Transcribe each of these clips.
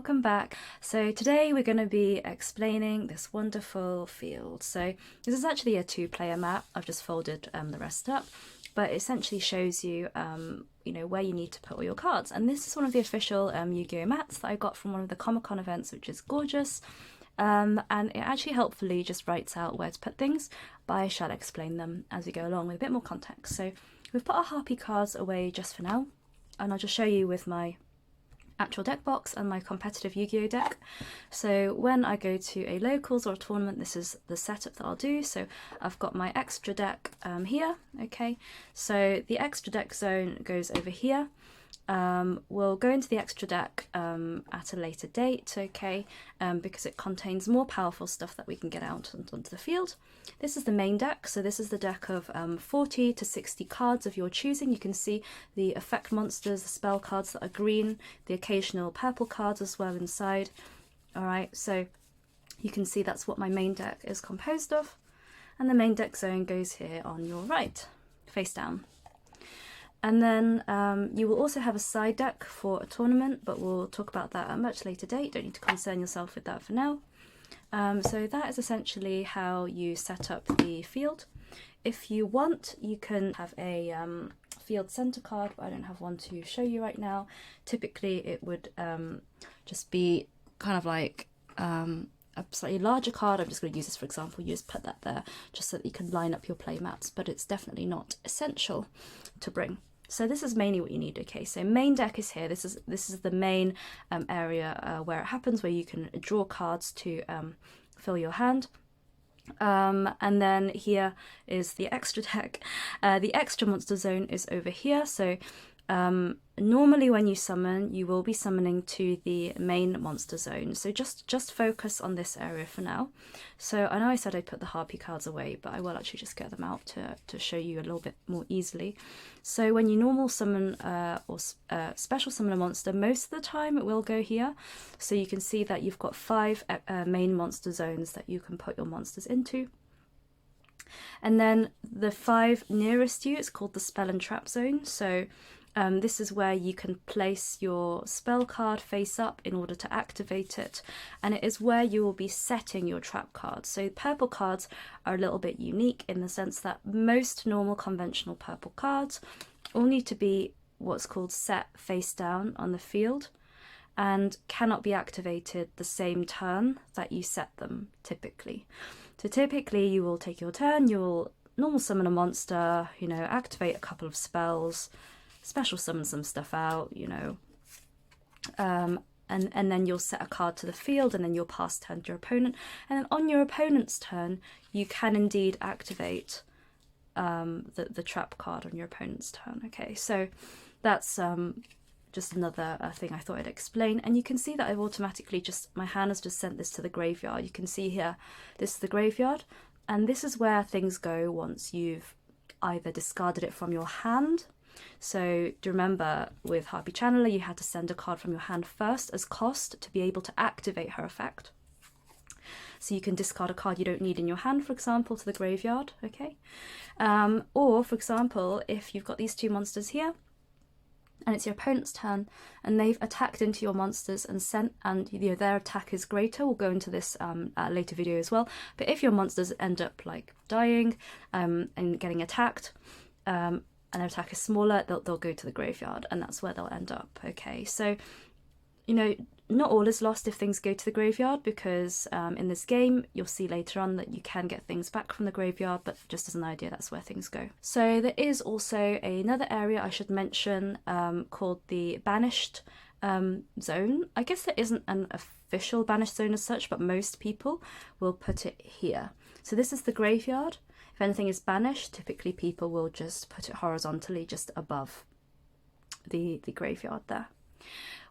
welcome back. So today we're going to be explaining this wonderful field. So this is actually a 2-player map. I've just folded the rest up, but it essentially shows you you know, where you need to put all your cards. And this is one of the official Yu-Gi-Oh mats that I got from one of the Comic-Con events, which is gorgeous. And it actually helpfully just writes out where to put things, but I shall explain them as we go along with a bit more context. So we've put our Harpy cards away just for now, and I'll just show you with my actual deck box and my competitive Yu-Gi-Oh deck. So when I go to a locals or a tournament, this is the setup that I'll do. So I've got my extra deck here, okay? So the extra deck zone goes over here. We'll go into the extra deck at a later date, okay, because it contains more powerful stuff that we can get out onto the field. This is the main deck, so this is the deck of 40 to 60 cards of your choosing. You can see the effect monsters, the spell cards that are green, the occasional purple cards as well inside. Alright, so you can see that's what my main deck is composed of, and the main deck zone goes here on your right, face down. And then you will also have a side deck for a tournament, but we'll talk about that at a much later date. Don't need to concern yourself with that for now. So that is essentially how you set up the field. If you want, you can have a field center card, but I don't have one to show you right now. Typically it would just be kind of like a slightly larger card. I'm just going to use this for example. You just put that there just so that you can line up your play mats, but it's definitely not essential to bring. So this is mainly what you need. Okay, so main deck is here. This is the main area where it happens, where you can draw cards to fill your hand. And then here is the extra deck. The extra monster zone is over here. So normally when you summon, you will be summoning to the main monster zone. So just focus on this area for now. So I know I said I put the Harpy cards away, but I will actually just get them out to show you a little bit more easily. So when you normal summon or special summon a monster, most of the time it will go here. So you can see that you've got 5 main monster zones that you can put your monsters into. And then the 5 nearest you, it's called the spell and trap zone. So this is where you can place your spell card face up in order to activate it, and it is where you will be setting your trap cards. So purple cards are a little bit unique in the sense that most normal conventional purple cards all need to be what's called set face down on the field and cannot be activated the same turn that you set them typically. So typically you will take your turn, you will normal summon a monster, you know, activate a couple of spells, special summon some stuff out, you know, and then you'll set a card to the field, and then you'll pass turn to your opponent, and then on your opponent's turn you can indeed activate the trap card on your opponent's turn. Okay, so that's just another thing I thought I'd explain. And you can see that I've automatically my hand has just sent this to the graveyard. You can see here, this is the graveyard, and this is where things go once you've either discarded it from your hand. So do you remember with Harpy Channeler, you had to send a card from your hand first as cost to be able to activate her effect. So you can discard a card you don't need in your hand, for example, to the graveyard, okay? Or, for example, if you've got these 2 monsters here, and it's your opponent's turn, and they've attacked into your monsters and you know, their attack is greater. We'll go into this at a later video as well. But if your monsters end up like dying and getting attacked, and their attack is smaller, they'll go to the graveyard, and that's where they'll end up. Okay, so you know, not all is lost if things go to the graveyard, because in this game you'll see later on that you can get things back from the graveyard, but just as an idea, that's where things go. So there is also another area I should mention called the banished zone. I guess there isn't an official banished zone as such, but most people will put it here. So this is the graveyard. If anything is banished, typically people will just put it horizontally just above the graveyard there.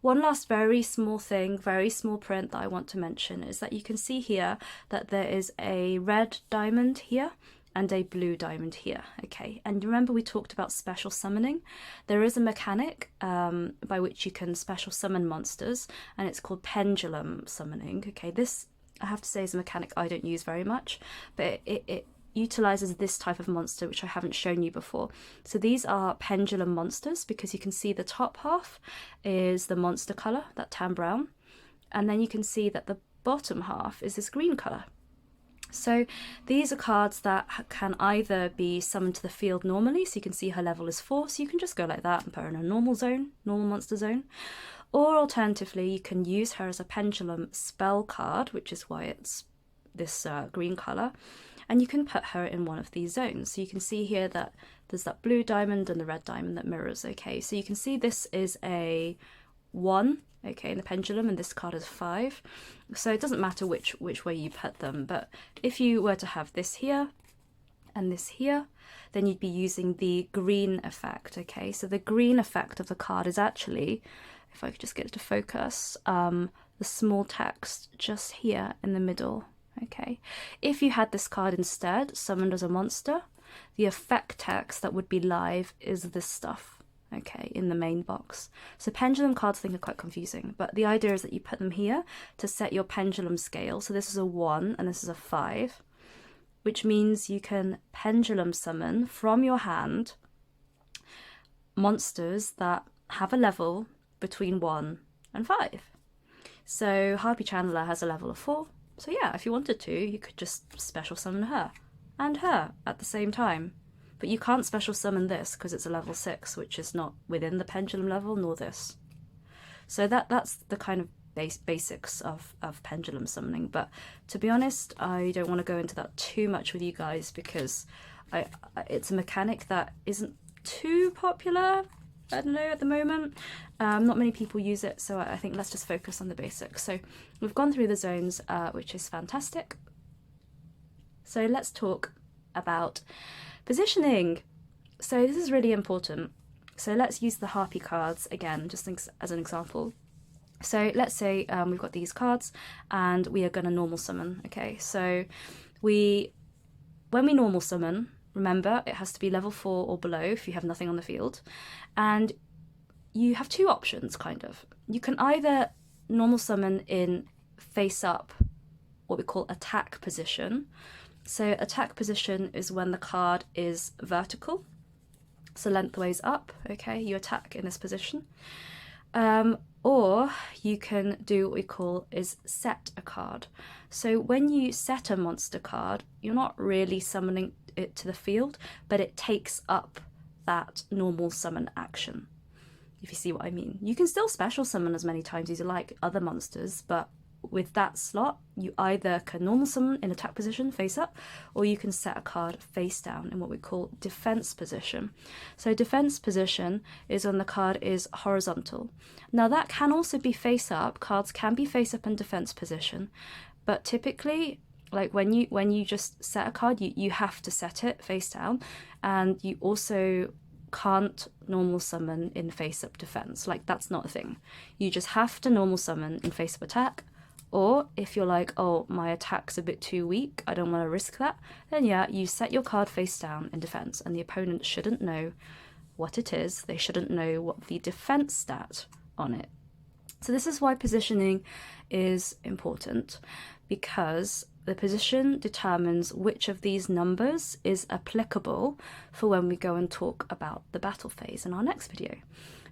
One last very small thing, very small print that I want to mention is that you can see here that there is a red diamond here and a blue diamond here, okay? And remember we talked about special summoning? There is a mechanic by which you can special summon monsters, and it's called pendulum summoning, okay? This, I have to say, is a mechanic I don't use very much, but it utilizes this type of monster, which I haven't shown you before. So these are pendulum monsters, because you can see the top half is the monster color, that tan brown, and then you can see that the bottom half is this green colour. So these are cards that can either be summoned to the field normally, so you can see her level is 4, so you can just go like that and put her in a normal zone, normal monster zone. Or alternatively, you can use her as a pendulum spell card, which is why it's this green colour, and you can put her in one of these zones. So you can see here that there's that blue diamond and the red diamond that mirrors, okay? So you can see this is a 1, okay, in the pendulum, and this card is 5. So it doesn't matter which way you put them, but if you were to have this here and this here, then you'd be using the green effect, okay? So the green effect of the card is actually, if I could just get it to focus, the small text just here in the middle, okay? If you had this card instead, summoned as a monster, the effect text that would be live is this stuff, okay, in the main box. So pendulum cards I think are quite confusing, but the idea is that you put them here to set your pendulum scale. So this is a 1 and this is a 5, which means you can pendulum summon from your hand monsters that have a level between 1 and 5. So Harpy Channeler has a level of 4. So yeah, if you wanted to, you could just special summon her and her at the same time. But you can't special summon this because it's a level 6, which is not within the pendulum level, nor this. So that's the kind of basics of pendulum summoning. But to be honest, I don't want to go into that too much with you guys because it's a mechanic that isn't too popular, I don't know, at the moment. Not many people use it, so I think let's just focus on the basics. So we've gone through the zones, which is fantastic. So let's talk about positioning. So this is really important. So let's use the Harpy cards again, just as an example. So let's say we've got these cards and we are going to normal summon. Okay, so when we normal summon, remember it has to be level 4 or below if you have nothing on the field. And you have two options, kind of. You can either normal summon in face up, what we call attack position. So attack position is when the card is vertical, so lengthways up, okay, you attack in this position. Or you can do what we call is set a card. So when you set a monster card, you're not really summoning it to the field, but it takes up that normal summon action, if you see what I mean. You can still special summon as many times as you like other monsters, but with that slot, you either can normal summon in attack position, face up, or you can set a card face down in what we call defense position. So defense position is when the card is horizontal. Now that can also be face up. Cards can be face up in defense position, but typically, like when you just set a card, you have to set it face down, and you also can't normal summon in face up defense. Like that's not a thing. You just have to normal summon in face up attack. Or if you're like, oh, my attack's a bit too weak, I don't want to risk that, then yeah, you set your card face down in defense, and the opponent shouldn't know what it is. They shouldn't know what the defense stat on it. So this is why positioning is important, because the position determines which of these numbers is applicable for when we go and talk about the battle phase in our next video.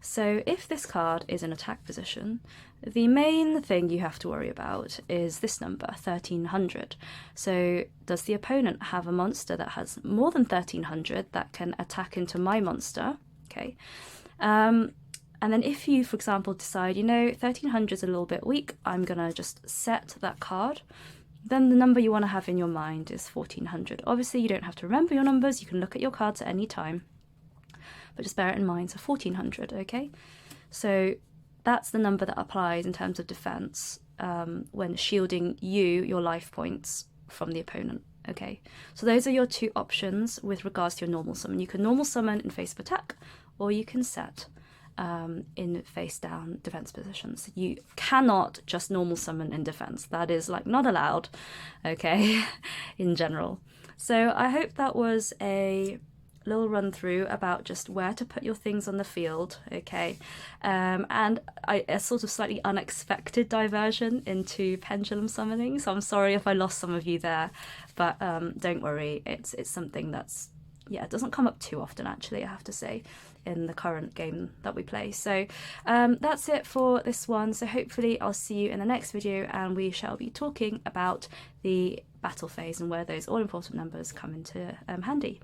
So if this card is in attack position, the main thing you have to worry about is this number, 1300. So does the opponent have a monster that has more than 1300 that can attack into my monster? Okay. And then if you, for example, decide, 1300 is a little bit weak, I'm going to just set that card, then the number you want to have in your mind is 1400. Obviously, you don't have to remember your numbers. You can look at your cards at any time, but just bear it in mind. So 1400, okay? So that's the number that applies in terms of defense when shielding your life points from the opponent, okay? So those are your two options with regards to your normal summon. You can normal summon in face of attack, or you can set in face down defense positions. You cannot just normal summon in defense. That is like not allowed, okay, in general. So I hope that was a little run through about just where to put your things on the field, okay, and a sort of slightly unexpected diversion into pendulum summoning, so I'm sorry if I lost some of you there, but don't worry, it's something that's yeah, it doesn't come up too often, actually, I have to say, in the current game that we play. So that's it for this one. So hopefully I'll see you in the next video, and we shall be talking about the battle phase and where those all important numbers come into handy.